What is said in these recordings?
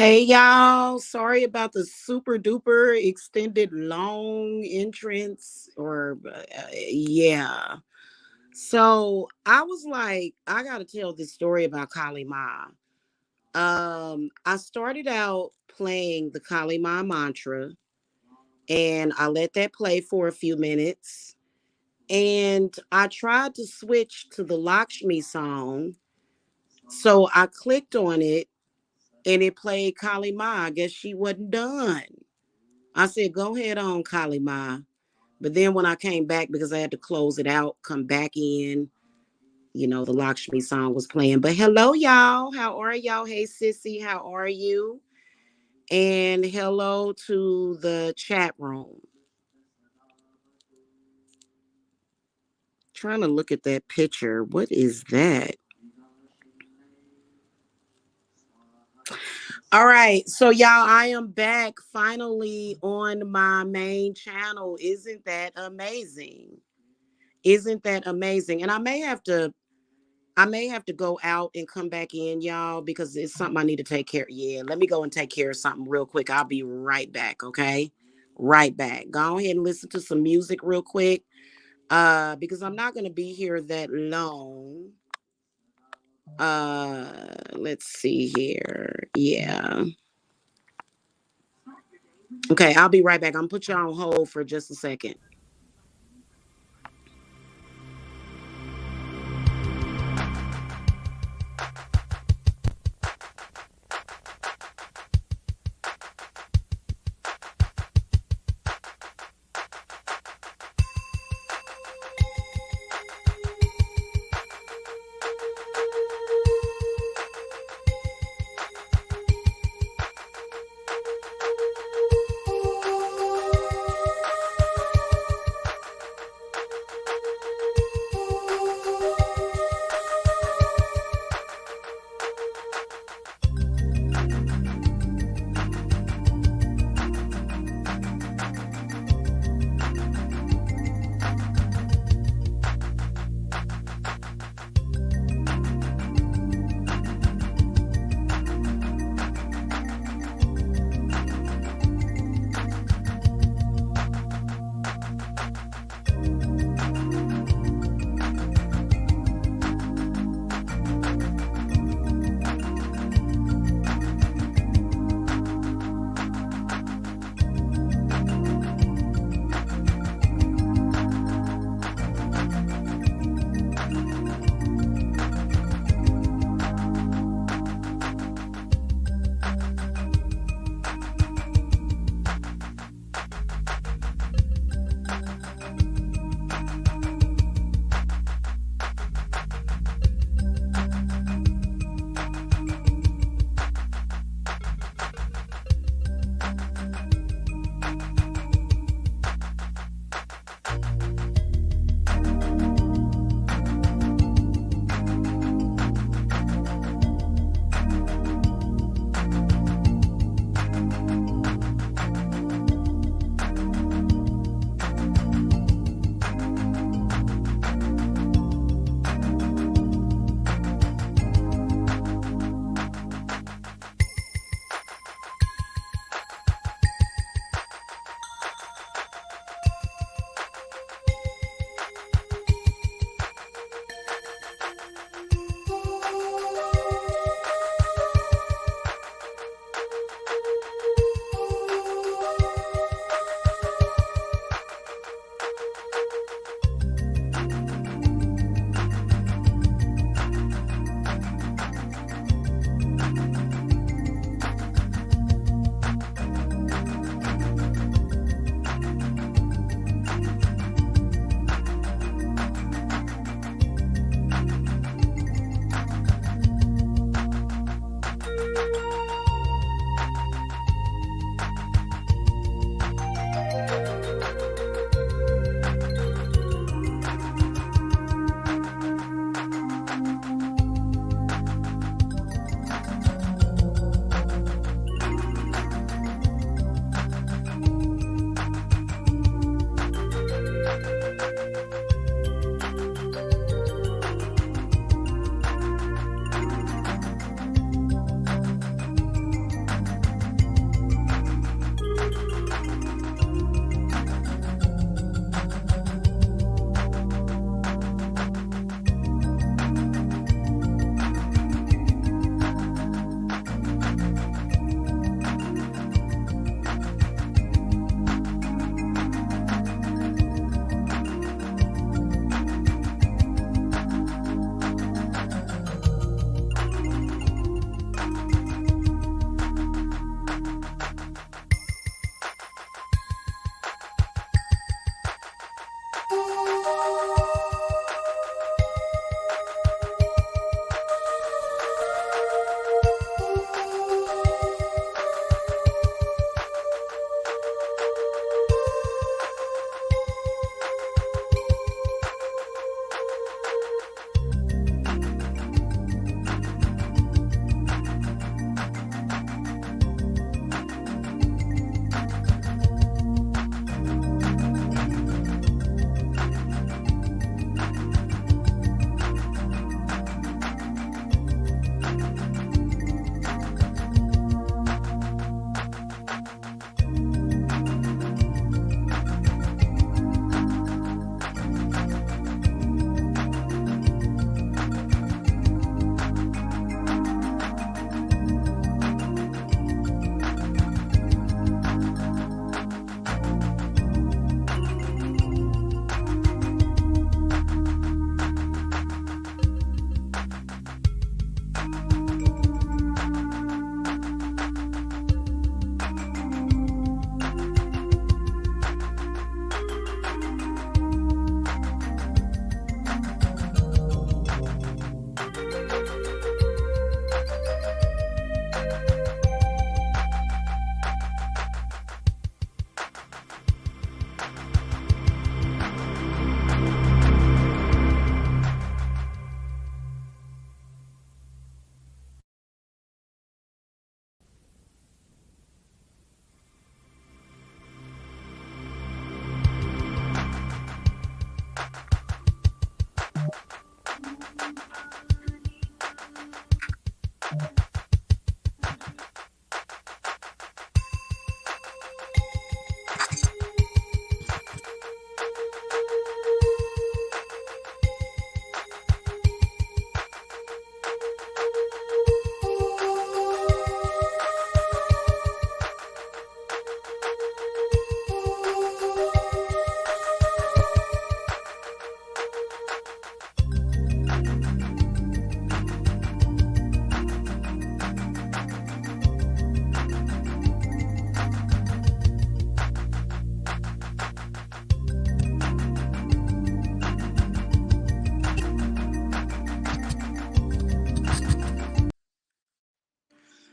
Hey y'all, sorry about the super duper extended long entrance or yeah. So, I was like, I got to tell this story about Kali Ma. I started out playing the Kali Ma mantra and I let that play for a few minutes and I tried to switch to the Lakshmi song. So, I clicked on it and it played Kali Ma. I guess she wasn't done. I said, go ahead on, Kali Ma. But then when I came back, because I had to close it out, come back in, the Lakshmi song was playing. But hello, y'all. How are y'all? Hey, Sissy, how are you? And hello to the chat room. Trying to look at that picture. What is that? All right. So, y'all, I am back finally on my main channel. Isn't that amazing? Isn't that amazing? And I may have to go out and come back in, y'all, because it's something I need to take care of. Yeah, let me go and take care of something real quick. I'll be right back, okay? Right back. Go ahead and listen to some music real quick. Because I'm not gonna be here that long. Let's see here. Yeah. Okay, I'll be right back. I'm gonna put you on hold for just a second.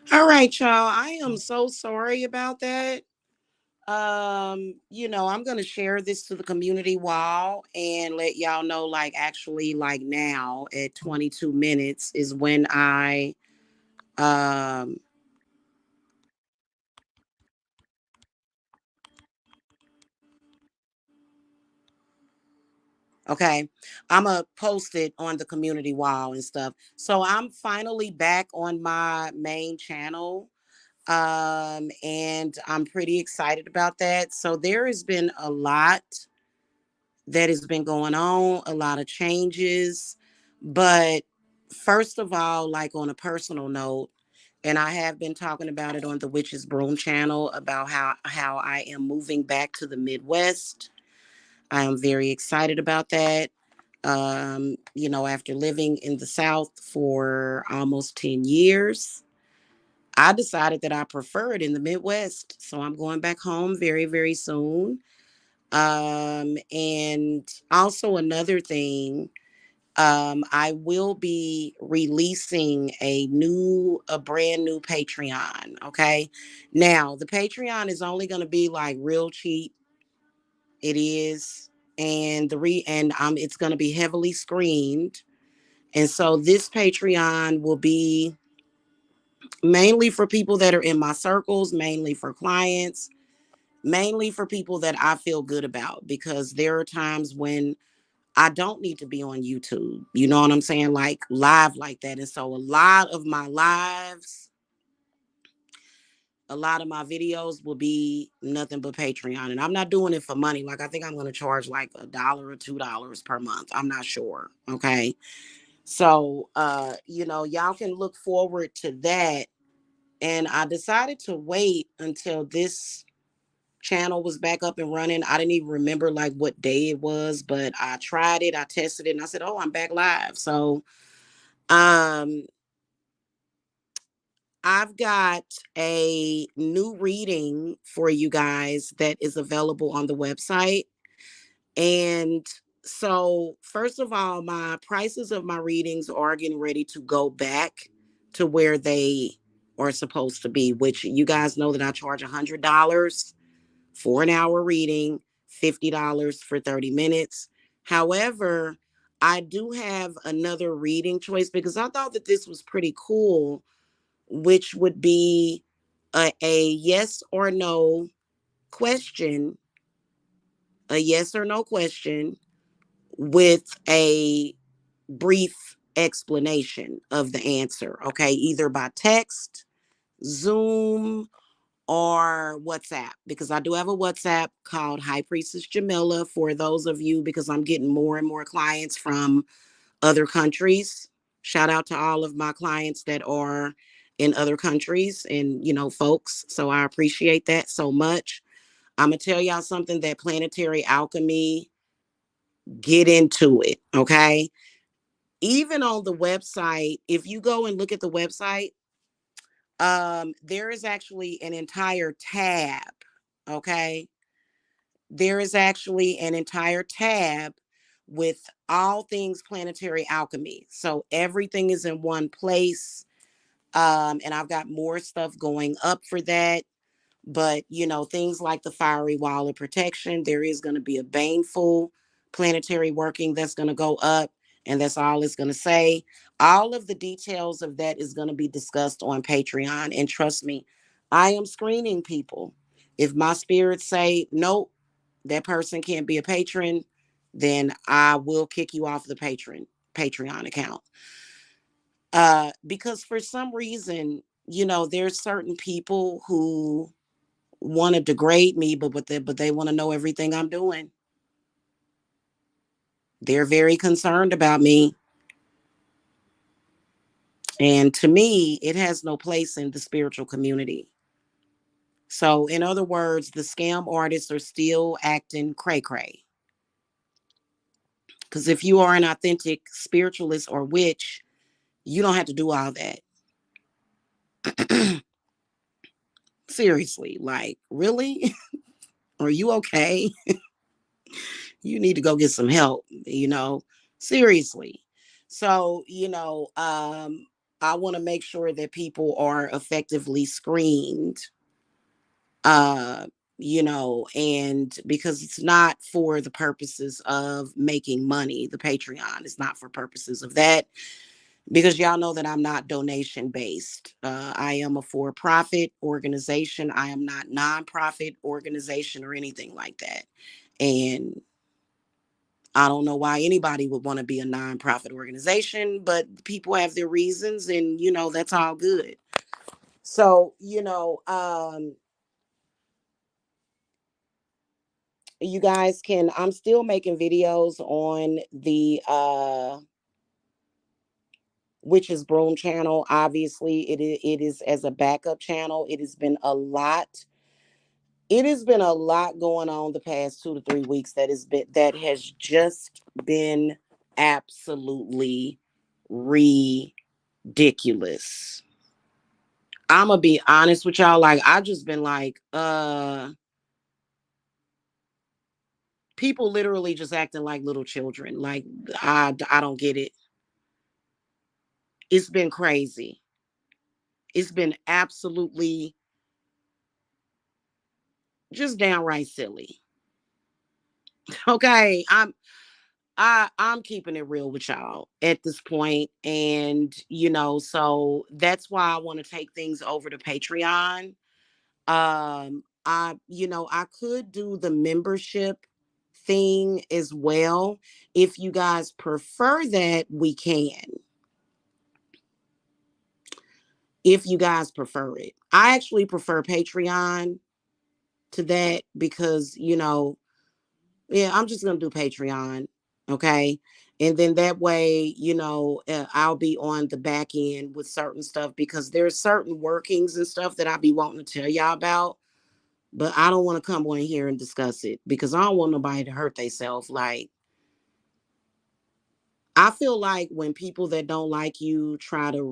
All right, y'all. I am so sorry about that. I'm gonna share this to the community wall and let y'all know, like, actually, like, now at 22 minutes is when I um okay, I'm gonna post it on the community wall and stuff. So I'm finally back on my main channel. And I'm pretty excited about that. So there has been a lot that has been going on, a lot of changes. But first of all, like, on a personal note, and I have been talking about it on the Witch's Broom channel about how I am moving back to the Midwest. I am very excited about that. After living in the South for almost 10 years, I decided that I prefer it in the Midwest. So I'm going back home very, very soon. And also another thing, I will be releasing a brand new Patreon. Okay. Now the Patreon is only going to be like real cheap. It is. And it's going to be heavily screened. And so this Patreon will be mainly for people that are in my circles, mainly for clients, mainly for people that I feel good about, because there are times when I don't need to be on YouTube. You know what I'm saying? Like live like that. And so a lot of my videos will be nothing but Patreon. And I'm not doing it for money. Like, I think I'm going to charge like $1 or $2 per month. I'm not sure. Okay. So, y'all can look forward to that. And I decided to wait until this channel was back up and running. I didn't even remember like what day it was, but I tried it, I tested it, and I said, "Oh, I'm back live." So, um I've got a new reading for you guys that is available on the website. And so, first of all, my prices of my readings are getting ready to go back to where they are supposed to be, which you guys know that I charge $100 for an hour reading, $50 for 30 minutes. However, I do have another reading choice because I thought that this was pretty cool, which would be a yes or no question, a yes or no question with a brief explanation of the answer. Okay, either by text, Zoom, or WhatsApp, because I do have a WhatsApp called High Priestess Jamila for those of you, because I'm getting more and more clients from other countries. Shout out to all of my clients that are in other countries and, folks. So I appreciate that so much. I'm going to tell y'all something, that planetary alchemy, get into it. Okay. Even on the website, if you go and look at the website, there is actually an entire tab. Okay. There is actually an entire tab with all things planetary alchemy. So everything is in one place. And I've got more stuff going up for that. But, things like the fiery wall of protection, there is going to be a baneful planetary working that's going to go up. And that's all it's going to say. All of the details of that is going to be discussed on Patreon. And trust me, I am screening people. If my spirits say, nope, that person can't be a patron, then I will kick you off the Patreon account. Because for some reason, there's certain people who want to degrade me, but they want to know everything I'm doing. They're very concerned about me. And to me, it has no place in the spiritual community. So, in other words, the scam artists are still acting cray cray. Because if you are an authentic spiritualist or witch, you don't have to do all that. Seriously, like, really? Are you okay? You need to go get some help. Seriously. So, I want to make sure that people are effectively screened, uh, and because it's not for the purposes of making money. The Patreon is not for purposes of that, because y'all know that I'm not donation based. I am a for-profit organization. I am not non-profit organization or anything like that. And I don't know why anybody would want to be a nonprofit organization, but people have their reasons, and that's all good. So, you guys can, I'm still making videos on the Witches Broom channel. Obviously, it is as a backup channel. It has been a lot going on the past 2 to 3 weeks that has just been absolutely ridiculous. I'm gonna be honest with y'all. Like, I just been like, people literally just acting like little children. Like, I don't get it. It's been crazy. It's been absolutely just downright silly. Okay, I'm keeping it real with y'all at this point, and so that's why I want to take things over to Patreon. I could do the membership thing as well. If you guys prefer that, we can. If you guys prefer it, I actually prefer Patreon to that, because yeah, I'm just gonna do Patreon. Okay. And then that way, I'll be on the back end with certain stuff, because there's certain workings and stuff that I be wanting to tell y'all about, but I don't want to come on here and discuss it, because I don't want nobody to hurt themselves. Like, I feel like when people that don't like you try to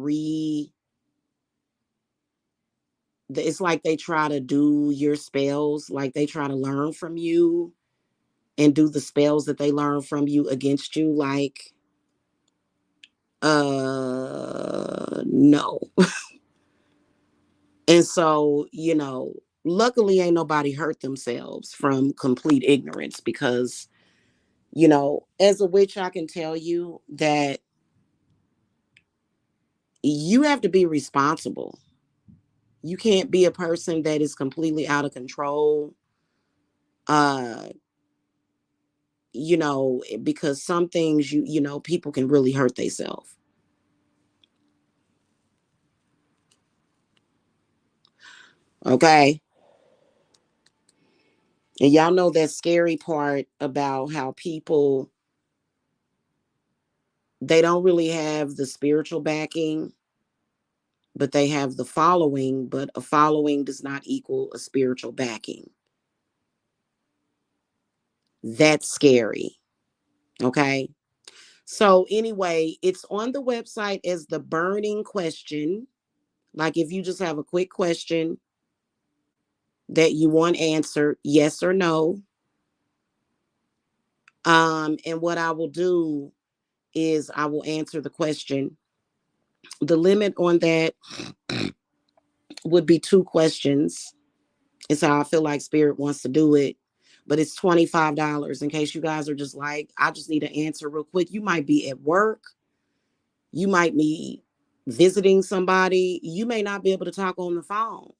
it's like they try to do your spells, like they try to learn from you. and do the spells that they learn from you against you? Like, no. And so, luckily ain't nobody hurt themselves from complete ignorance because, as a witch, I can tell you that you have to be responsible. You can't be a person that is completely out of control. Uh, because some things people can really hurt themselves. Okay. And y'all know that scary part about how people, they don't really have the spiritual backing, but they have the following, but a following does not equal a spiritual backing. That's scary. Okay. So, anyway, it's on the website as the burning question. Like, if you just have a quick question that you want answered, yes or no. And what I will do is I will answer the question. The limit on that would be 2 questions. It's how I feel like Spirit wants to do it. But it's $25 in case you guys are just like, I just need an answer real quick. You might be at work. You might be visiting somebody. You may not be able to talk on the phone.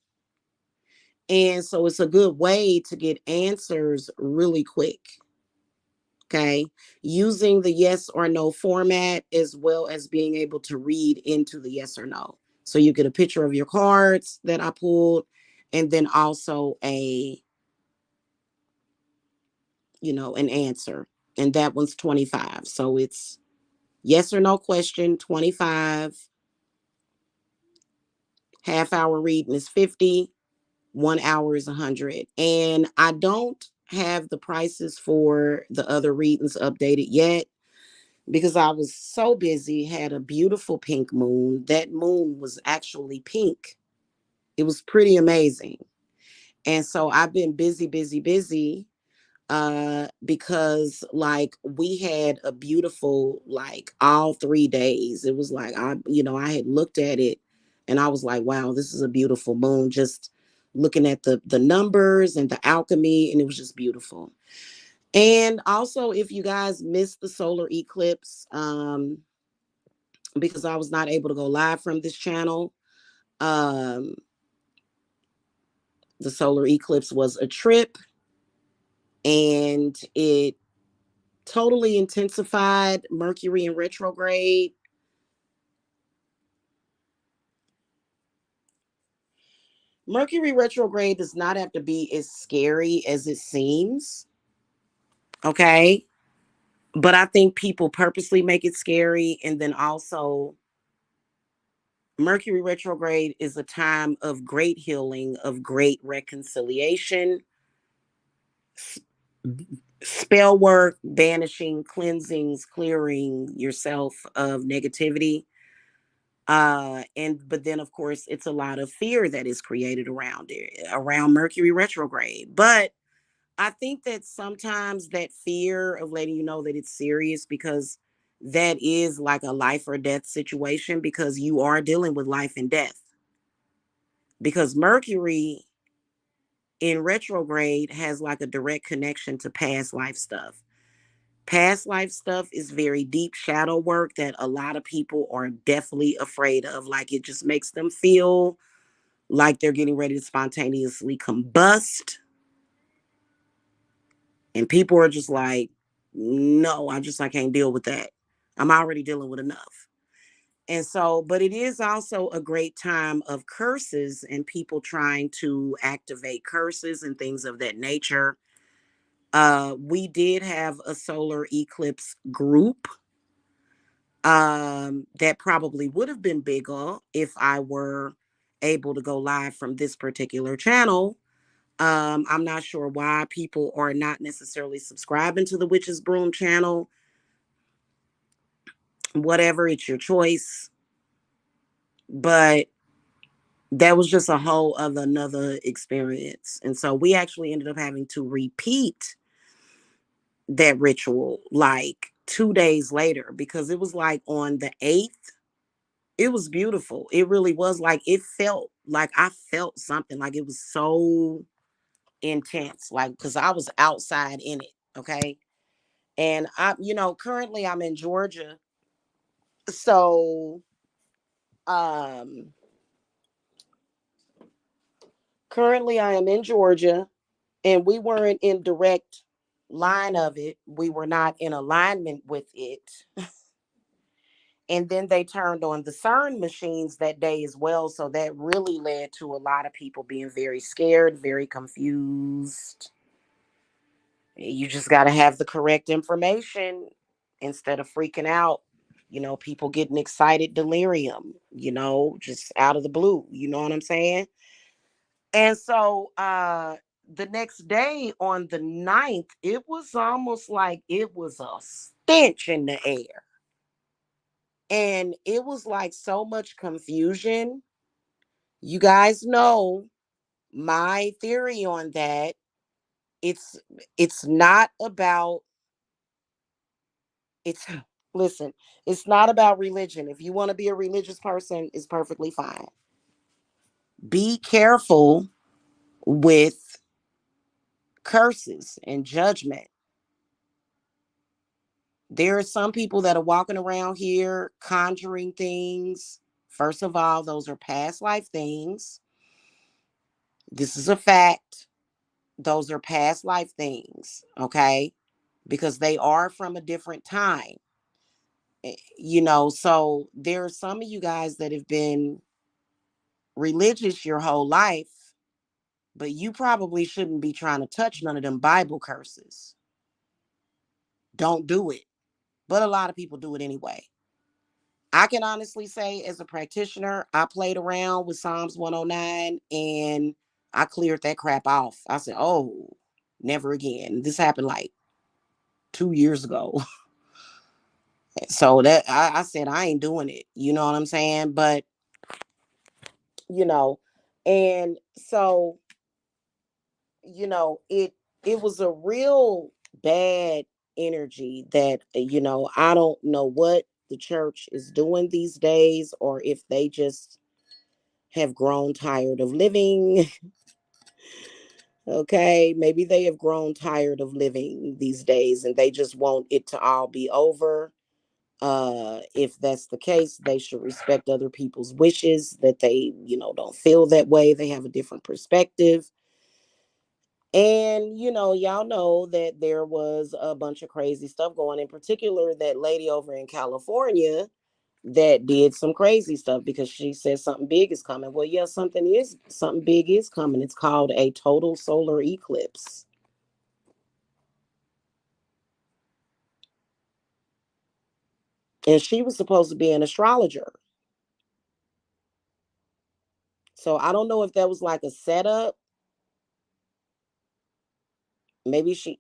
And so it's a good way to get answers really quick. Okay. Using the yes or no format as well as being able to read into the yes or no. So you get a picture of your cards that I pulled and then also an answer. And that one's 25. So it's yes or no question, 25. Half hour reading is 50. 1 hour is 100. And I don't have the prices for the other readings updated yet because I was so busy, had a beautiful pink moon. That moon was actually pink. It was pretty amazing. And so I've been busy, busy, busy because like we had a beautiful like all 3 days. It was like I had looked at it and I was like, wow, this is a beautiful moon. Just looking at the numbers and the alchemy, and it was just beautiful. And also, if you guys missed the solar eclipse, because I was not able to go live from this channel, um, the solar eclipse was a trip and it totally intensified Mercury in retrograde. Mercury retrograde does not have to be as scary as it seems. Okay. But I think people purposely make it scary. And then also, Mercury retrograde is a time of great healing, of great reconciliation, spell work, banishing, cleansings, clearing yourself of negativity. But then of course it's a lot of fear that is created around it, around Mercury retrograde. But I think that sometimes that fear of letting you know that it's serious, because that is like a life or death situation, because you are dealing with life and death. Because Mercury in retrograde has like a direct connection to past life stuff. Past life stuff is very deep shadow work that a lot of people are definitely afraid of. Like, it just makes them feel like they're getting ready to spontaneously combust. And people are just like, no, I can't deal with that. I'm already dealing with enough. And so, but it is also a great time of curses and people trying to activate curses and things of that nature. We did have a solar eclipse group that probably would have been bigger if I were able to go live from this particular channel. I'm not sure why people are not necessarily subscribing to the Witch's Broom channel. Whatever, it's your choice. But that was just a whole other another experience. And so we actually ended up having to repeat that ritual like 2 days later because it was like on the 8th. It was beautiful. It really was. Like it felt like I felt something. Like it was so intense. Like because I was outside in it. Okay. And currently I'm in Georgia. So um currently I am in Georgia, and we weren't in direct line of it. We were not in alignment with it. And then they turned on the CERN machines that day as well. So that really led to a lot of people being very scared, very confused. You just got to have the correct information instead of freaking out. People getting excited delirium, just out of the blue. You know what I'm saying? And so the next day on the 9th, it was almost like it was a stench in the air. And it was like so much confusion. You guys know my theory on that. It's it's not about it's listen, it's not about religion. If you want to be a religious person, it's perfectly fine. Be careful with curses and judgment. There are some people that are walking around here conjuring things. First of all, those are past life things. This is a fact. Those are past life things, okay? Because they are from a different time. So there are some of you guys that have been religious your whole life, but you probably shouldn't be trying to touch none of them Bible curses. Don't do it. But a lot of people do it anyway. I can honestly say, as a practitioner, I played around with Psalms 109 and I cleared that crap off. I said, oh, never again. This happened like 2 years ago. So I said, I ain't doing it. You know what I'm saying? But, you know, and so, it was a real bad energy that, I don't know what the church is doing these days or if they just have grown tired of living. Okay, maybe they have grown tired of living these days and they just want it to all be over. If that's the case, they should respect other people's wishes, that they, don't feel that way, they have a different perspective. And y'all know that there was a bunch of crazy stuff going, in particular that lady over in California that did some crazy stuff because she said something big is coming. Well, yeah, something big is coming. It's called a total solar eclipse. And she was supposed to be an astrologer. So I don't know if that was like a setup. Maybe she,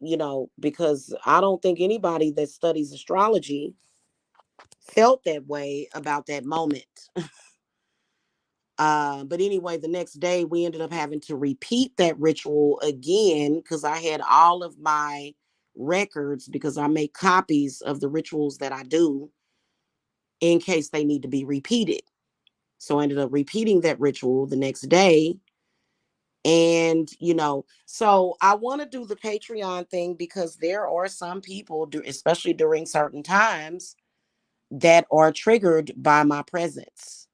because I don't think anybody that studies astrology felt that way about that moment. But anyway, the next day we ended up having to repeat that ritual again because I had all of my records because I make copies of the rituals that I do in case they need to be repeated. So I ended up repeating that ritual the next day. And, so I want to do the Patreon thing because there are some people, especially during certain times, that are triggered by my presence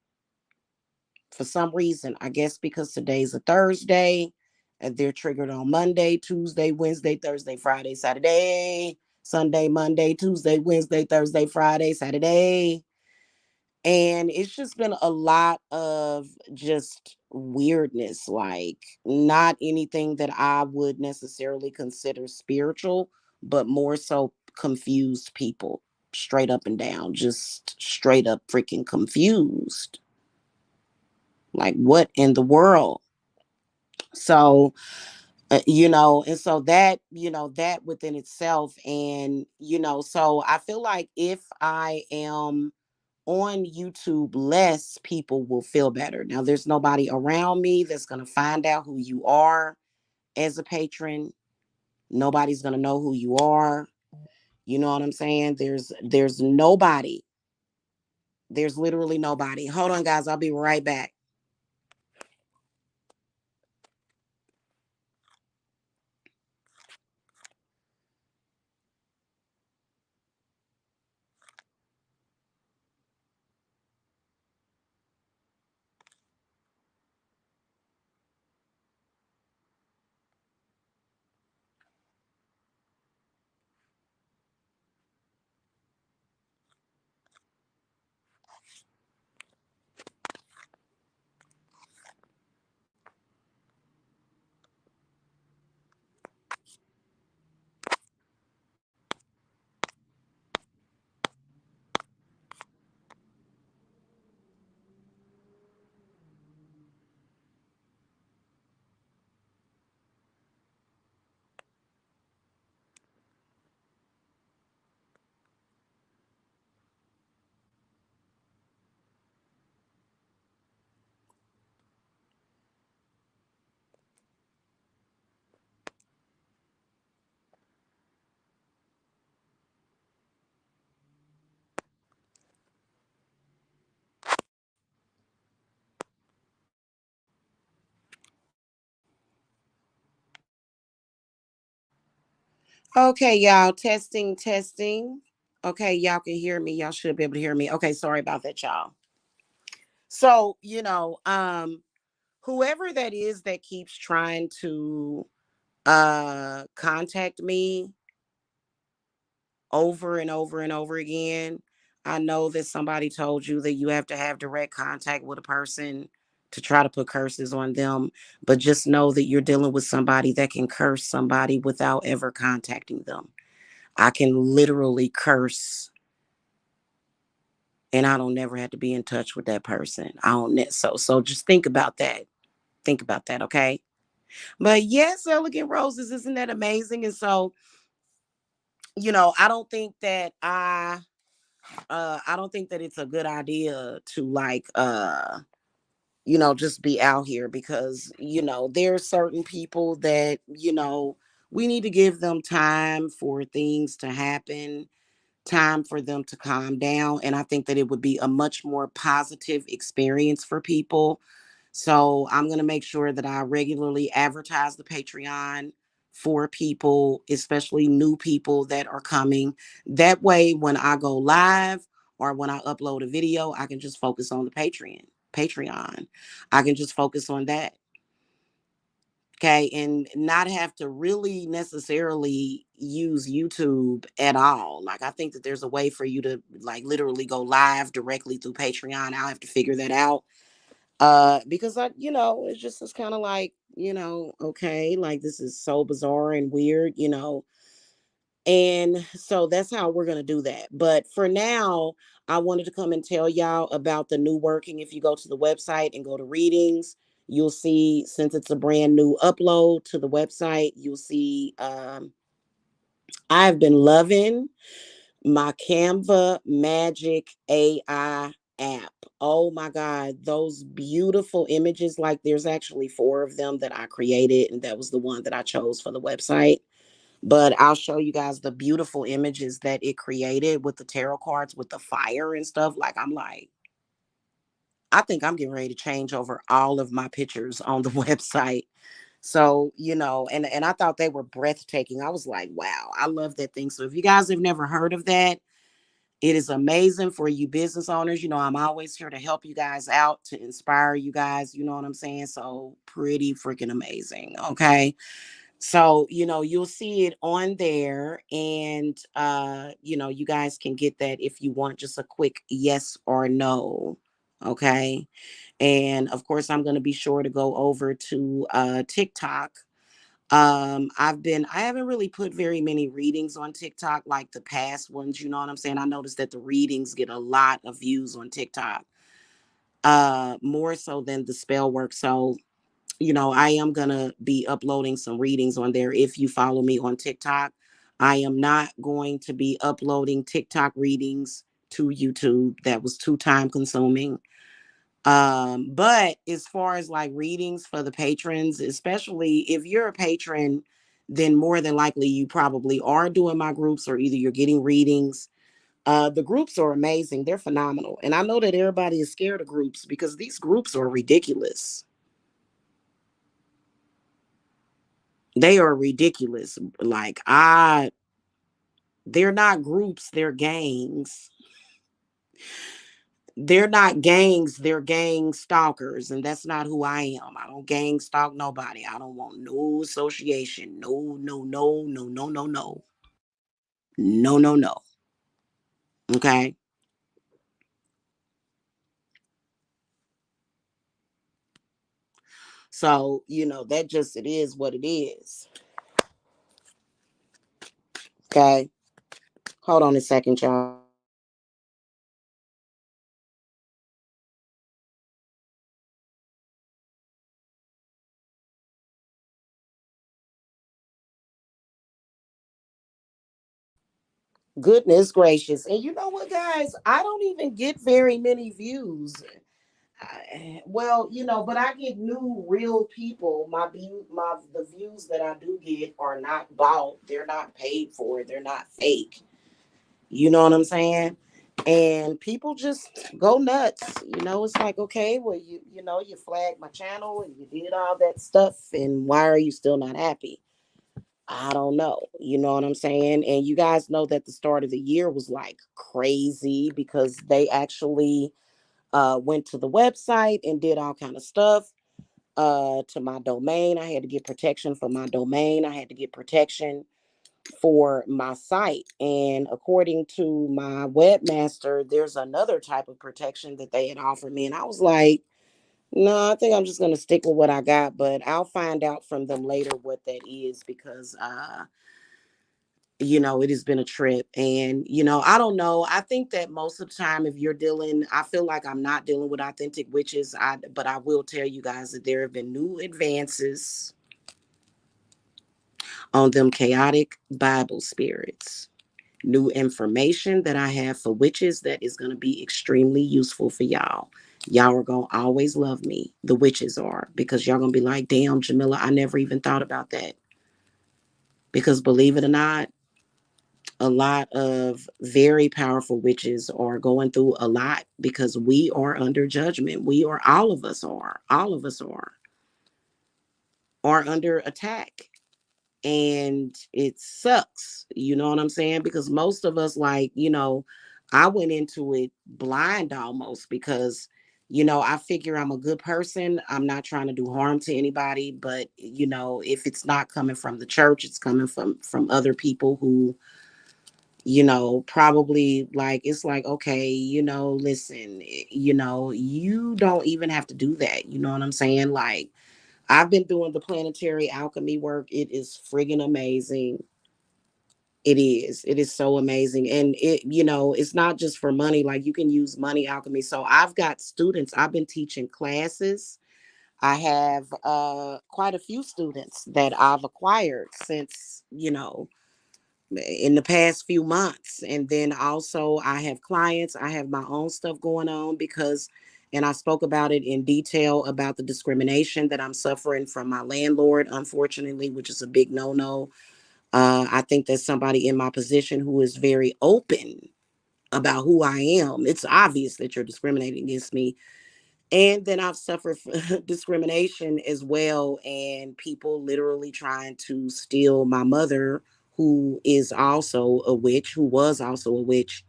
for some reason. I guess because today's a Thursday and they're triggered on Monday, Tuesday, Wednesday, Thursday, Friday, Saturday, Sunday, Monday, Tuesday, Wednesday, Thursday, Friday, Saturday. And it's just been a lot of just weirdness, like not anything that I would necessarily consider spiritual, but more so confused people, straight up and down, just straight up freaking confused. Like, what in the world? So, and so that within itself, and, so I feel like if I am on YouTube less, people will feel better. Now, there's nobody around me that's going to find out who you are as a patron. Nobody's going to know who you are. You know what I'm saying? There's nobody. There's literally nobody. Hold on, guys. I'll be right back. Okay, y'all. Testing, testing. Okay, y'all can hear me. Y'all should be able to hear me. Okay, sorry about that, y'all. So, whoever that is that keeps trying to contact me over and over and over again, I know that somebody told you that you have to have direct contact with a person to try to put curses on them, but just know that you're dealing with somebody that can curse somebody without ever contacting them. I can literally curse and I don't never have to be in touch with that person. I don't so just think about that. Think about that, okay? But yes, elegant roses, isn't that amazing? And so, I don't think that I don't think that it's a good idea to like just be out here because there's certain people that we need to give them time for things to happen, time for them to calm down. And I think that it would be a much more positive experience for people. So I'm going to make sure that I regularly advertise the Patreon for people, especially new people that are coming. That way, when I go live or when I upload a video, I can just focus on the Patreon. I can just focus on that. Okay, and not have to really necessarily use YouTube at all. Like, I think that there's a way for you to like literally go live directly through Patreon. I'll have to figure that out. Because it's just it's kind of like, okay, like this is so bizarre and weird, and so that's how we're going to do that. But for now, I wanted to come and tell y'all about the new working. If you go to the website and go to readings, you'll see, since it's a brand new upload to the website, you'll see I've been loving my Canva Magic AI app. Oh my God, those beautiful images. Like, there's actually four of them that I created, and that was the one that I chose for the website. But I'll show you guys the beautiful images that it created with the tarot cards, with the fire and stuff. Like, I'm like, I think I'm getting ready to change over all of my pictures on the website. So, and I thought they were breathtaking. I was like, wow, I love that thing. So if you guys have never heard of that, it is amazing for you business owners. I'm always here to help you guys out, to inspire you guys. You know what I'm saying? So pretty freaking amazing. Okay. So, you'll see it on there, and you guys can get that if you want just a quick yes or no. Okay. And of course, I'm going to be sure to go over to TikTok. I haven't really put very many readings on TikTok like the past ones. You know what I'm saying? I noticed that the readings get a lot of views on TikTok, more so than the spell work. So, I am going to be uploading some readings on there. If you follow me on TikTok, I am not going to be uploading TikTok readings to YouTube. That was too time consuming. But as far as like readings for the patrons, especially if you're a patron then more than likely you probably are doing my groups, or either you're getting readings. The groups are amazing. They're phenomenal. And I know that everybody is scared of groups because these groups are ridiculous. They are ridiculous. Like, they're not groups, they're gangs. They're not gangs, they're gang stalkers. And that's not who I am. I don't gang stalk nobody. I don't want no association. No, no, no, no, no, no, no. No, no, no. Okay. So, that just, it is what it is. Okay. Hold on a second, y'all. Goodness gracious. And you know what, guys? I don't even get very many views. Well, but I get new real people. The views that I do get are not bought. They're not paid for. They're not fake. You know what I'm saying? And people just go nuts. It's like, okay, well, you flagged my channel and you did all that stuff, and why are you still not happy? I don't know. You know what I'm saying? And you guys know that the start of the year was like crazy because they actually went to the website and did all kind of stuff to my domain. I had to get protection for my domain. I had to get protection for my site. And according to my webmaster, there's another type of protection that they had offered me. And I was like, no, I think I'm just going to stick with what I got, but I'll find out from them later what that is because it has been a trip. And I don't know, I think that most of the time, if you're dealing, I feel like I'm not dealing with authentic witches. But I will tell you guys that there have been new advances on them chaotic Bible spirits, new information that I have for witches that is going to be extremely useful for y'all. Y'all are going to always love me, the witches are, because y'all going to be like, damn, Jamila, I never even thought about that. Because believe it or not, a lot of very powerful witches are going through a lot because we are under judgment. We are, all of us are under attack. And it sucks, you know what I'm saying? Because most of us, like, I went into it blind almost because, I figure I'm a good person. I'm not trying to do harm to anybody, but if it's not coming from the church, it's coming from other people who probably, like, it's like, okay, listen, you don't even have to do that. You know what I'm saying? Like, I've been doing the planetary alchemy work. It is friggin' amazing. It is. It is so amazing. And it's not just for money. Like, you can use money alchemy. So I've got students. I've been teaching classes. I have quite a few students that I've acquired since, in the past few months. And then also I have clients, I have my own stuff going on because, and I spoke about it in detail about the discrimination that I'm suffering from my landlord, unfortunately, which is a big no-no. I think there's somebody in my position who is very open about who I am. It's obvious that you're discriminating against me. And then I've suffered discrimination as well, and people literally trying to steal my mother, who is also a witch, who was also a witch,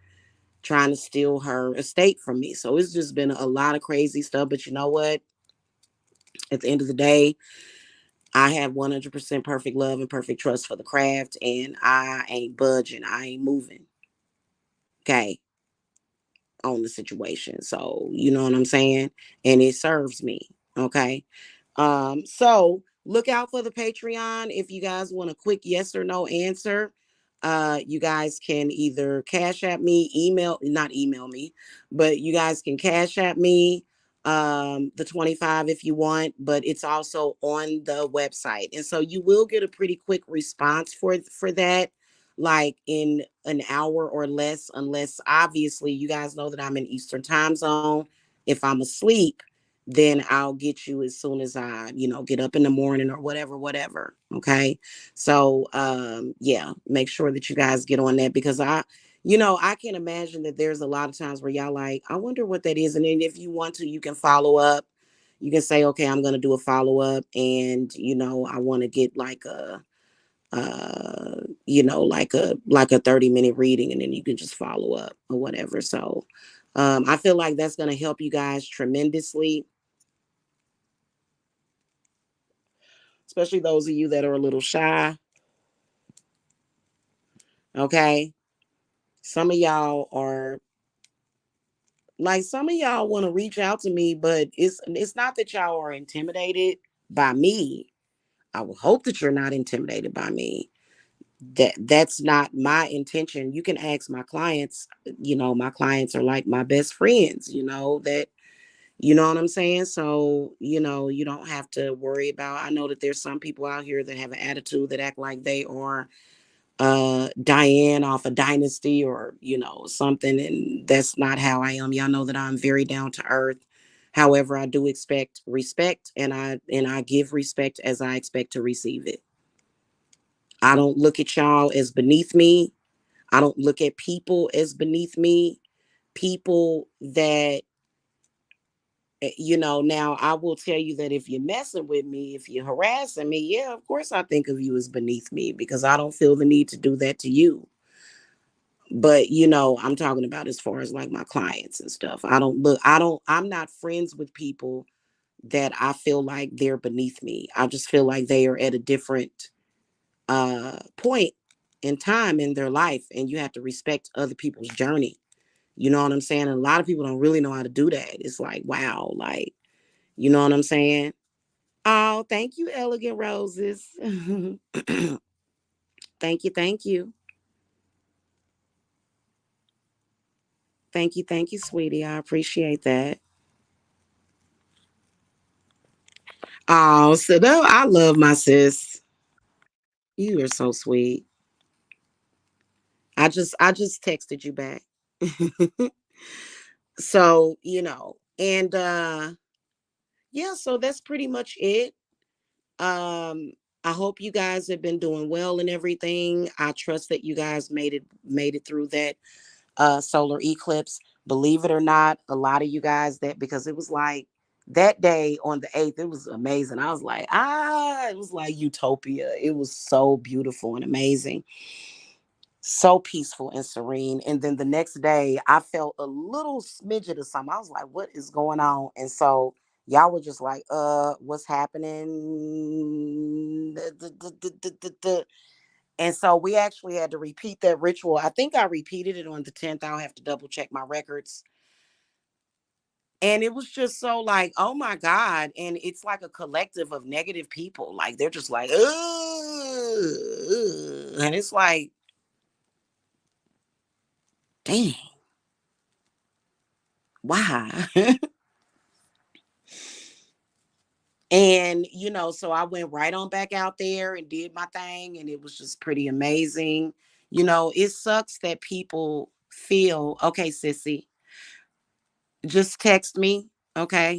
trying to steal her estate from me. So it's just been a lot of crazy stuff. But you know what? At the end of the day, I have 100% perfect love and perfect trust for the craft, and I ain't budging. I ain't moving. Okay. On the situation. So, you know what I'm saying? And it serves me. Okay. So look out for the Patreon. If you guys want a quick yes or no answer, you guys can either cash at me, not email me, but you guys can cash at me the 25 if you want, but it's also on the website. And so you will get a pretty quick response for that, like in an hour or less, unless obviously you guys know that I'm in Eastern time zone. If I'm asleep, then I'll get you as soon as I, get up in the morning or whatever, whatever. Okay. So, yeah, make sure that you guys get on that because I can imagine that there's a lot of times where y'all like, I wonder what that is. And then if you want to, you can follow up. You can say, okay, I'm going to do a follow up and, I want to get like like a 30-minute reading and then you can just follow up or whatever. So, I feel like that's going to help you guys tremendously, especially those of you that are a little shy. Okay. Some of y'all are like, some of y'all want to reach out to me, but it's not that y'all are intimidated by me. I will hope that you're not intimidated by me. That's not my intention. You can ask my clients. My clients are like my best friends, that you know what I'm saying? So, you don't have to worry about. I know that there's some people out here that have an attitude that act like they are Diane off a Dynasty or something, and that's not how I am. Y'all know that I'm very down to earth. However, I do expect respect, and I give respect as I expect to receive it. I don't look at y'all as beneath me. I don't look at people as beneath me. People that now I will tell you that if you're messing with me, if you're harassing me, yeah, of course I think of you as beneath me because I don't feel the need to do that to you. But I'm talking about as far as like my clients and stuff. I'm not friends with people that I feel like they're beneath me. I just feel like they are at a different point in time in their life, and you have to respect other people's journey. You know what I'm saying? And a lot of people don't really know how to do that. It's like, wow, like, you know what I'm saying? Oh, thank you, Elegant Roses. Thank you, thank you. Thank you, sweetie. I appreciate that. Oh, so though I love my sis. You are so sweet. I just texted you back. So, and yeah, so that's pretty much it. Um I hope you guys have been doing well and everything. I trust that you guys made it through that solar eclipse. Believe it or not, a lot of you guys that because it was like that day on the 8th, it was amazing. I was like, it was like utopia. It was so beautiful and amazing, so peaceful and serene. And then the next day, I felt a little smidget of something. I was like, what is going on? And so y'all were just like, what's happening? And so we actually had to repeat that ritual. I think I repeated it on the 10th. I'll have to double check my records. And it was just so like, oh my God. And it's like a collective of negative people. Like they're just like, and it's like, dang, why? And, so I went right on back out there and did my thing. And it was just pretty amazing. It sucks that people feel, okay, sissy, just text me. Okay.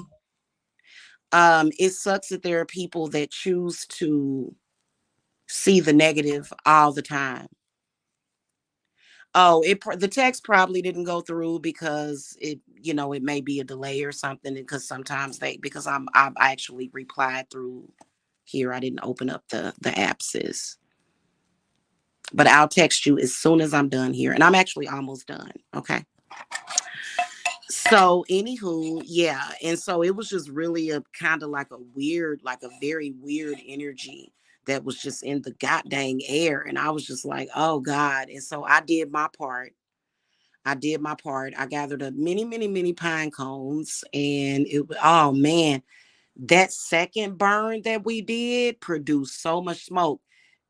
It sucks that there are people that choose to see the negative all the time. Oh, the text probably didn't go through because it may be a delay or something. Because sometimes because I've actually replied through here. I didn't open up the app, sis. But I'll text you as soon as I'm done here, and I'm actually almost done. Okay. So, anywho, yeah, and so it was just really a kind of like a weird, like a very weird energy that was just in the goddamn air, and I was just like, oh God, and so I did my part. I did my part. I gathered up many, many, many pine cones, and oh man, that second burn that we did produced so much smoke.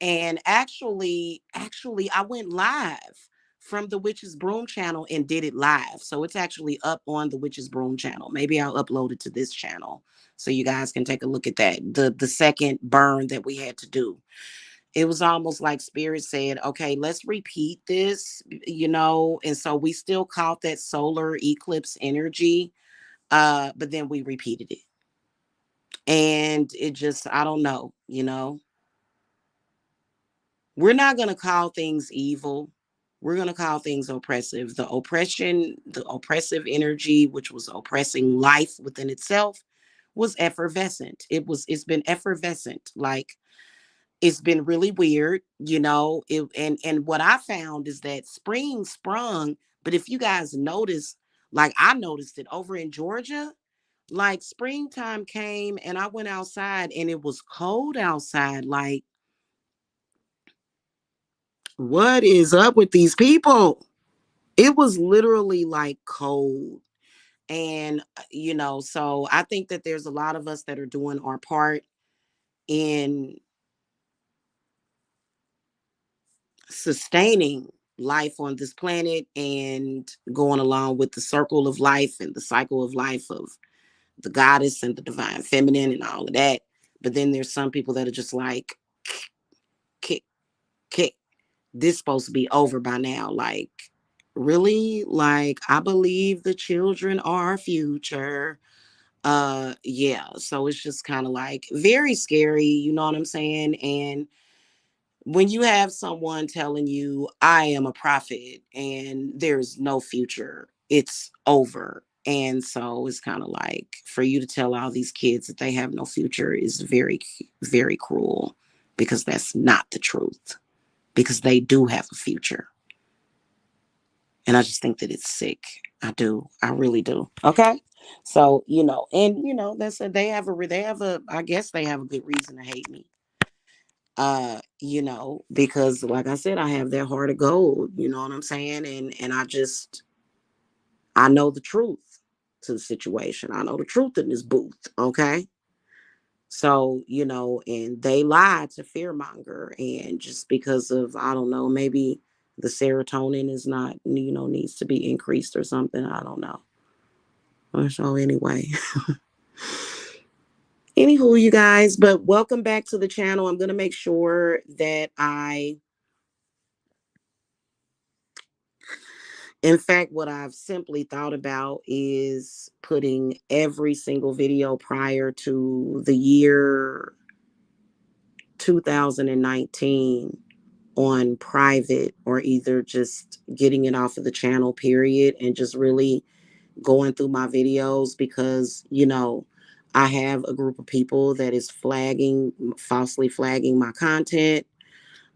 And actually I went live from the Witch's Broom channel and did it live. So it's actually up on the Witch's Broom channel. Maybe I'll upload it to this channel so you guys can take a look at that. The second burn that we had to do. It was almost like spirit said, okay, let's repeat this, and so we still caught that solar eclipse energy. But then we repeated it. And it just, I don't know, we're not going to call things evil. We're going to call things oppressive. The oppression, the oppressive energy, which was oppressing life within itself, was effervescent. It's been effervescent. Like, it's been really weird, and what I found is that spring sprung, but if you guys notice, like I noticed it over in Georgia, like springtime came and I went outside and it was cold outside. Like, what is up with these people? It was literally like cold. And, so I think that there's a lot of us that are doing our part in sustaining life on this planet and going along with the circle of life and the cycle of life of the goddess and the divine feminine and all of that. But then there's some people that are just like, kick, kick. This supposed to be over by now. Like, really? Like, I believe the children are our future. Yeah. So it's just kind of like very scary, you know what I'm saying? And when you have someone telling you, I am a prophet and there's no future, it's over. And so it's kind of like for you to tell all these kids that they have no future is very, very cruel, because that's not the truth, because they do have a future. And I just think that it's sick. I do. I really do. Okay. So, and that's I guess they have a good reason to hate me. Because like I said, I have that heart of gold, you know what I'm saying? And I know the truth to the situation. I know the truth in this booth, okay? So, and they lied to fearmonger, and just because of, I don't know, maybe the serotonin is not, needs to be increased or something. I don't know. So anyway, anywho, you guys, but welcome back to the channel. I'm going to make sure that in fact, what I've simply thought about is putting every single video prior to the year 2019 on private, or either just getting it off of the channel, period, and just really going through my videos, because, I have a group of people that is falsely flagging my content.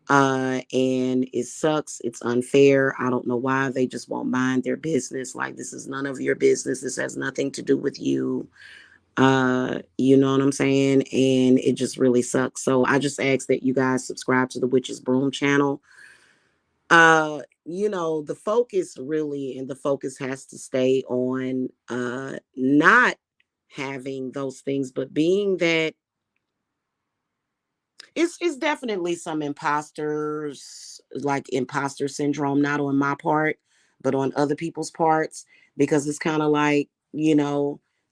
And it sucks. It's unfair. I don't know why they just won't mind their business. Like, this is none of your business. This has nothing to do with you. You know what I'm saying? And it just really sucks. So I just ask that you guys subscribe to the Witch's Broom channel. The focus really, and the focus has to stay on not having those things, but being that it's definitely some imposters, like imposter syndrome, not on my part, but on other people's parts, because it's kind of like,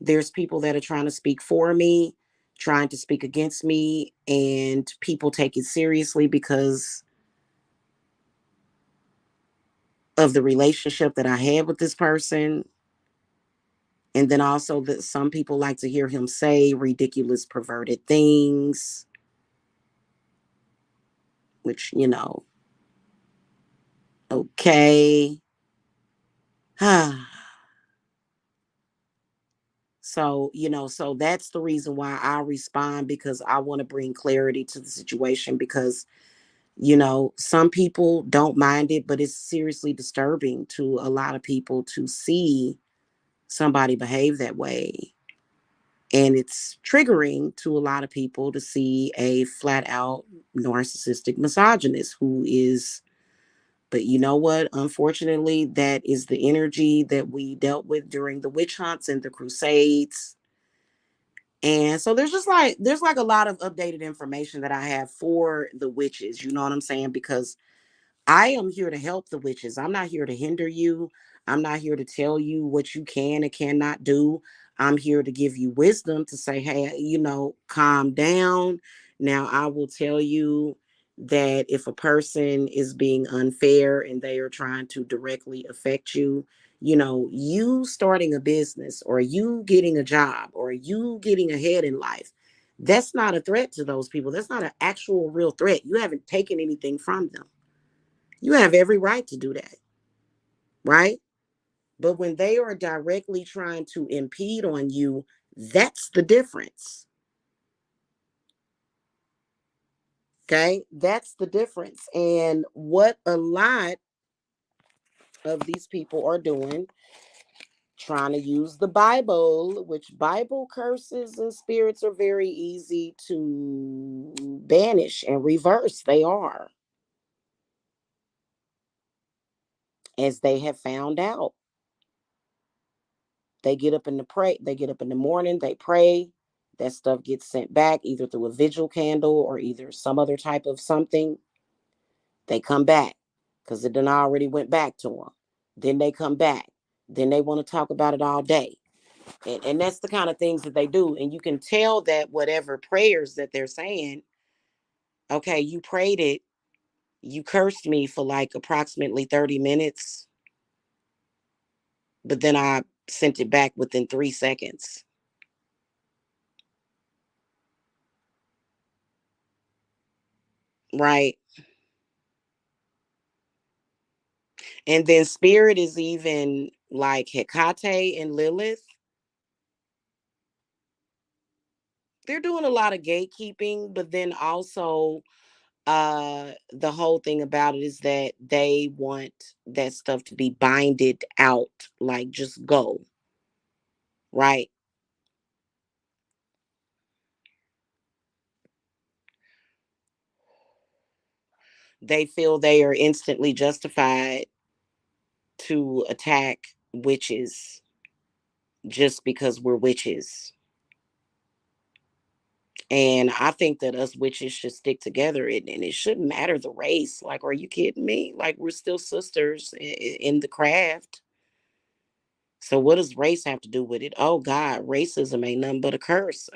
there's people that are trying to speak for me, trying to speak against me, and people take it seriously because of the relationship that I had with this person. And then also that some people like to hear him say ridiculous, perverted things, which, okay. So, so that's the reason why I respond, because I want to bring clarity to the situation, because, some people don't mind it, but it's seriously disturbing to a lot of people to see somebody behave that way. And it's triggering to a lot of people to see a flat out narcissistic misogynist who is, but you know what? Unfortunately, that is the energy that we dealt with during the witch hunts and the crusades. And so there's like a lot of updated information that I have for the witches, you know what I'm saying? Because I am here to help the witches. I'm not here to hinder you. I'm not here to tell you what you can and cannot do. I'm here to give you wisdom to say, hey, calm down. Now I will tell you, that if a person is being unfair and they are trying to directly affect you, you starting a business or you getting a job or you getting ahead in life, that's not a threat to those people. That's not an actual real threat. You haven't taken anything from them. You have every right to do that, right? But when they are directly trying to impede on you, that's the difference. Okay, that's the difference. And what a lot of these people are doing, trying to use the Bible, which Bible curses and spirits are very easy to banish and reverse. They are, as they have found out. They get up in the pray, they get up in the morning, they pray, that stuff gets sent back either through a vigil candle or either some other type of something. They come back because it done already went back to them. Then they come back. Then they want to talk about it all day. And that's the kind of things that they do. And you can tell that whatever prayers that they're saying, okay, you prayed it, you cursed me for like approximately 30 minutes, but then I sent it back within 3 seconds. Right. And then spirit is even like Hecate and Lilith. They're doing a lot of gatekeeping, but then also the whole thing about it is that they want that stuff to be binded out, like just go, right? They feel they are instantly justified to attack witches just because we're witches. And I think that us witches should stick together, and it shouldn't matter the race. Like, are you kidding me? Like, we're still sisters in the craft. So what does race have to do with it? Oh God, racism ain't nothing but a curse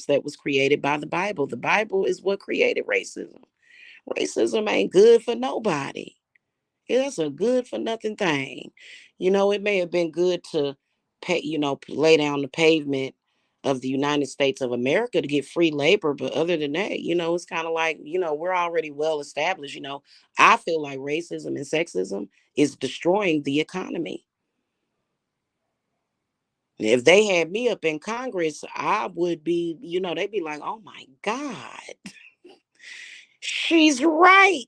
that was created by the Bible. The Bible is what created racism. Racism ain't good for nobody. It's a good for nothing thing. It may have been good to pay, lay down the pavement of the United States of America to get free labor, but other than that, it's kind of like, we're already well established. I feel like racism and sexism is destroying the economy. If they had me up in Congress, I would be, they'd be like, oh my God, she's right.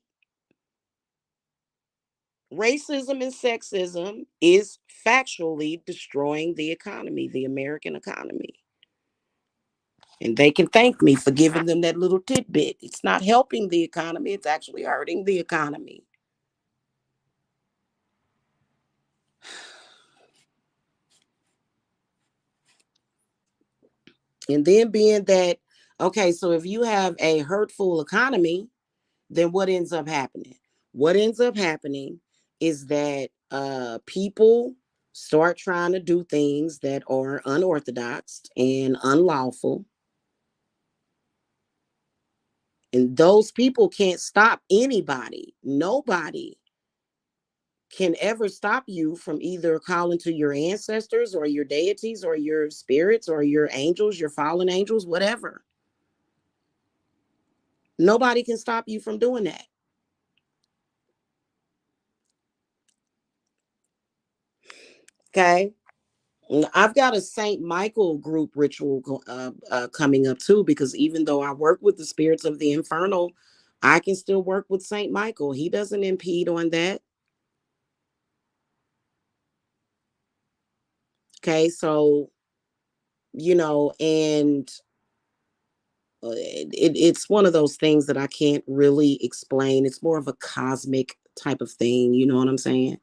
Racism and sexism is factually destroying the economy, the American economy. And they can thank me for giving them that little tidbit. It's not helping the economy, it's actually hurting the economy. And then being that, okay, so if you have a hurtful economy, then what ends up happening? What ends up happening is that people start trying to do things that are unorthodox and unlawful. And those people can't stop anybody. Nobody can ever stop you from either calling to your ancestors or your deities or your spirits or your angels, your fallen angels, whatever. Nobody can stop you from doing that. Okay. I've got a Saint Michael group ritual coming up too, because even though I work with the spirits of the infernal, I can still work with Saint Michael. He doesn't impede on that. Okay. So, and it's one of those things that I can't really explain. It's more of a cosmic type of thing. You know what I'm saying?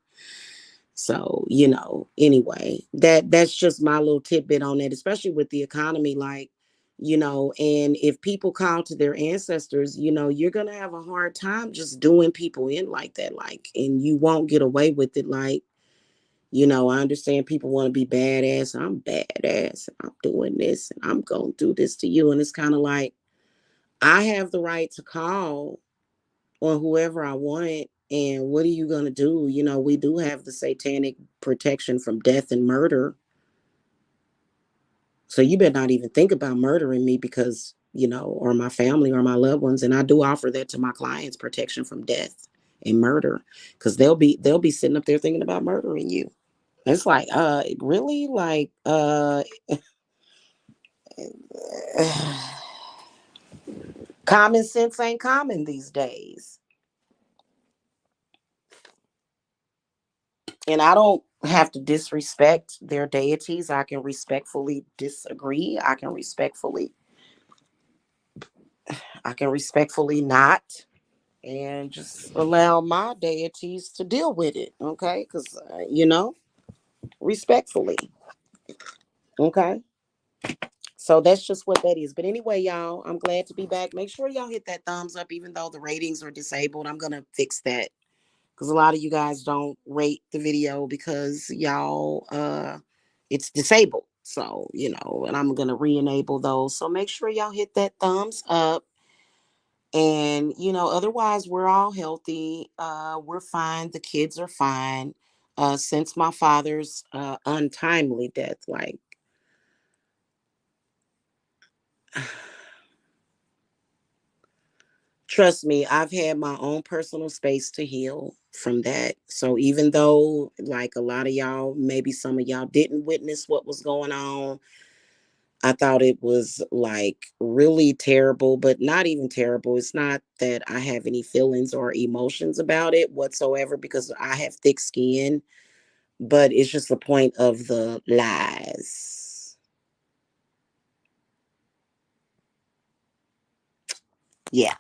So, anyway, that's just my little tidbit on it, especially with the economy. Like, and if people call to their ancestors, you're going to have a hard time just doing people in like that. Like, and you won't get away with it. Like, I understand people want to be badass. I'm badass. I'm doing this and I'm going to do this to you. And it's kind of like, I have the right to call on whoever I want. And what are you going to do? You know, we do have the satanic protection from death and murder. So you better not even think about murdering me because, you know, or my family or my loved ones. And I do offer that to my clients, protection from death and murder, because they'll be sitting up there thinking about murdering you. It's like, really? Like, common sense ain't common these days. And I don't have to disrespect their deities. I can respectfully disagree. I can respectfully not, and just allow my deities to deal with it. Okay, because respectfully. Okay. So that's just what that is. But anyway, y'all, I'm glad to be back. Make sure y'all hit that thumbs up, even though the ratings are disabled. I'm gonna fix that because a lot of you guys don't rate the video because y'all it's disabled. So, and I'm gonna re-enable those. So make sure y'all hit that thumbs up. And otherwise we're all healthy. We're fine. The kids are fine. Since my father's untimely death, like trust me, I've had my own personal space to heal from that. So even though, like, a lot of y'all, maybe some of y'all didn't witness what was going on, I thought it was like really terrible, but not even terrible. It's not that I have any feelings or emotions about it whatsoever because I have thick skin, but it's just the point of the lies. Yeah.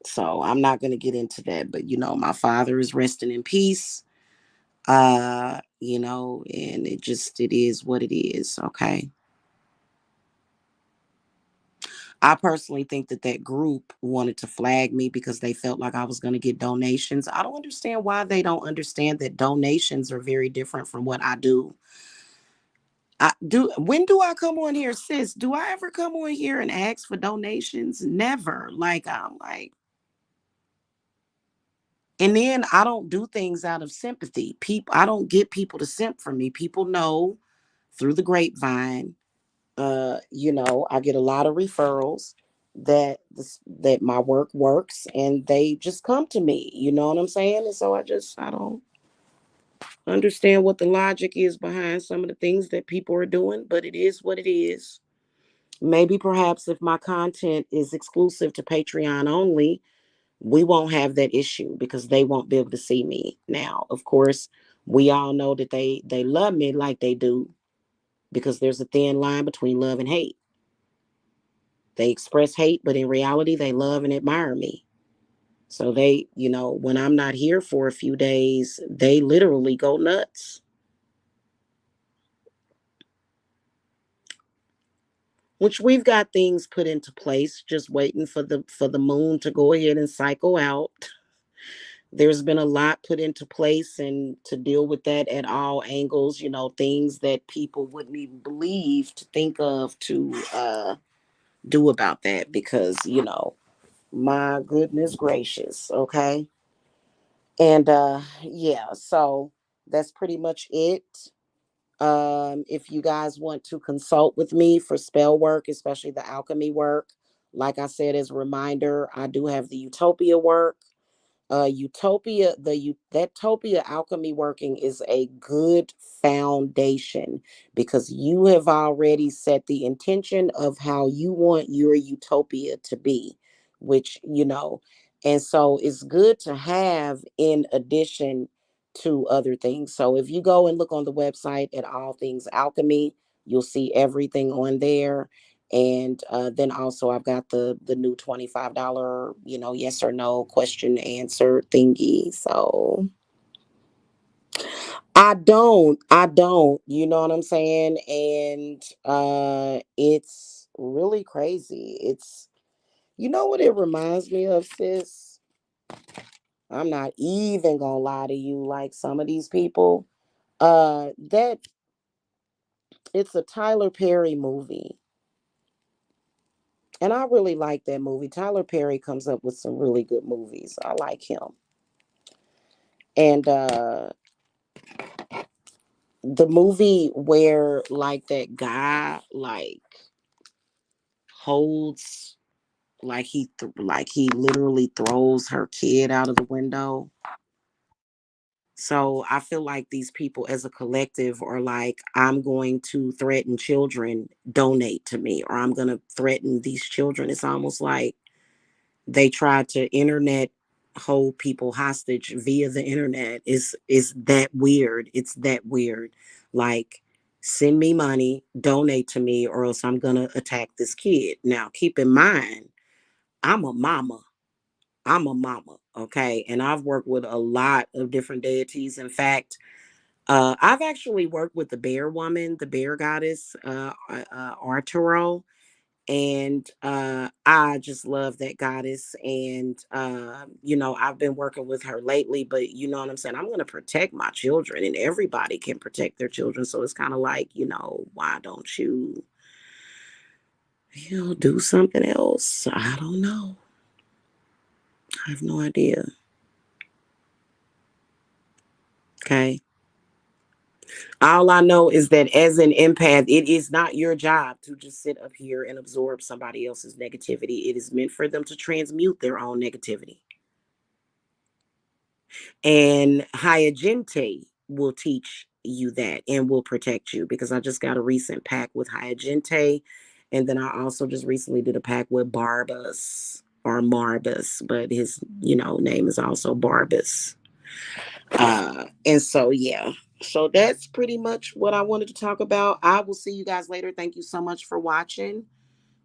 So I'm not going to get into that, but my father is resting in peace. And it is what it is. Okay. I personally think that group wanted to flag me because they felt like I was going to get donations. I don't understand why they don't understand that donations are very different from what I do. When do I come on here, sis? Do I ever come on here and ask for donations? Never. Like, I'm like, and then I don't do things out of sympathy. I don't get people to simp for me. People know through the grapevine. I get a lot of referrals that my work works, and they just come to me. You know what I'm saying? And so I don't understand what the logic is behind some of the things that people are doing, but it is what it is. Maybe perhaps if my content is exclusive to Patreon only, we won't have that issue because they won't be able to see me. Now, of course, we all know that they love me like they do because there's a thin line between love and hate. They express hate, but in reality, they love and admire me. So when I'm not here for a few days, they literally go nuts. Which we've got things put into place, just waiting for the moon to go ahead and cycle out. There's been a lot put into place and to deal with that at all angles, things that people wouldn't even believe to think of to do about that because, my goodness gracious, okay? And yeah, so that's pretty much it. If you guys want to consult with me for spell work, especially the alchemy work, like I said, as a reminder, I do have the utopia work. Utopia, that Topia alchemy working is a good foundation because you have already set the intention of how you want your utopia to be, which and so it's good to have in addition to other things. So if you go and look on the website at All Things Alchemy, you'll see everything on there. And then also I've got the new $25 yes or no question answer thingy. So I don't, you know what I'm saying? And it's really crazy. It's what it reminds me of, sis? I'm not even gonna lie to you, like some of these people. That It's a Tyler Perry movie. And I really like that movie. Tyler Perry comes up with some really good movies. I like him. And the movie where like that guy like holds like like he literally throws her kid out of the window. So I feel like these people as a collective are like, I'm going to threaten children, donate to me, or I'm going to threaten these children. It's almost like they try to internet hold people hostage via the internet. Is that weird? It's that weird. Like, send me money, donate to me, or else I'm going to attack this kid. Now, keep in mind, I'm a mama. I'm a mama, okay? And I've worked with a lot of different deities. In fact, I've actually worked with the bear woman, the bear goddess, Arturo, and I just love that goddess. And you know, I've been working with her lately, but you know what I'm saying. I'm going to protect my children, and everybody can protect their children. So it's kind of like, you know, why don't you, you know, do something else? I don't know. I have no idea. Okay. All I know is that as an empath, it is not your job to just sit up here and absorb somebody else's negativity. It is meant for them to transmute their own negativity. And Hyacinte will teach you that and will protect you because I just got a recent pack with Hyacinte. And then I also just recently did a pack with Barbas or Marbus, but his, you know, name is also Barbas. And so, yeah. So that's pretty much what I wanted to talk about. I will see you guys later. Thank you so much for watching.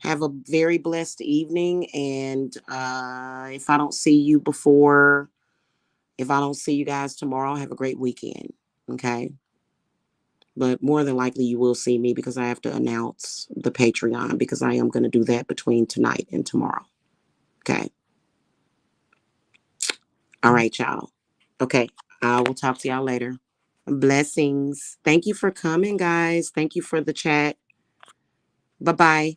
Have a very blessed evening. And if I don't see you before, if I don't see you guys tomorrow, have a great weekend. Okay. But more than likely, you will see me because I have to announce the Patreon because I am going to do that between tonight and tomorrow. Okay. All right, y'all. Okay. I will talk to y'all later. Blessings. Thank you for coming, guys. Thank you for the chat. Bye bye.